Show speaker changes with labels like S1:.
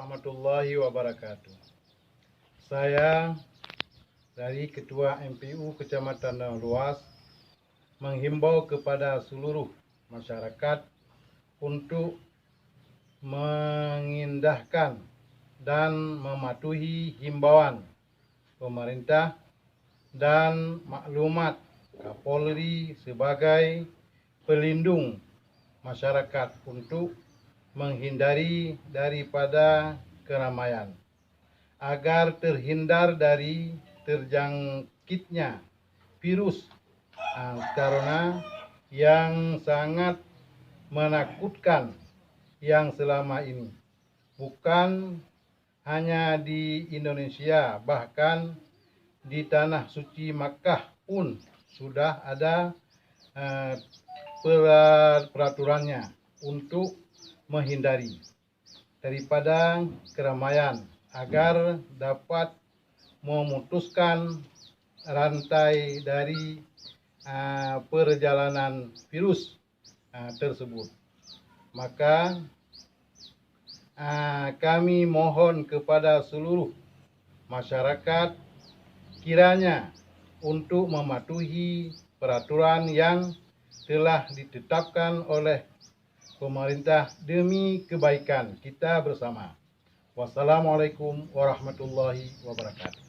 S1: warahmatullahi wabarakatuh. Saya dari Ketua MPU Kecamatan Luas menghimbau kepada seluruh masyarakat untuk mengindahkan dan mematuhi himbauan pemerintah dan maklumat Kapolri sebagai pelindung masyarakat untuk menghindari daripada keramaian agar terhindar dari terjangkitnya virus corona yang sangat menakutkan yang selama ini bukan hanya di Indonesia, bahkan di tanah suci Makkah pun sudah ada peraturannya untuk menghindari daripada keramaian agar dapat memutuskan rantai dari perjalanan virus tersebut. Maka kami mohon kepada seluruh masyarakat kiranya untuk mematuhi peraturan yang telah ditetapkan oleh pemerintah demi kebaikan kita bersama. Wassalamualaikum warahmatullahi wabarakatuh.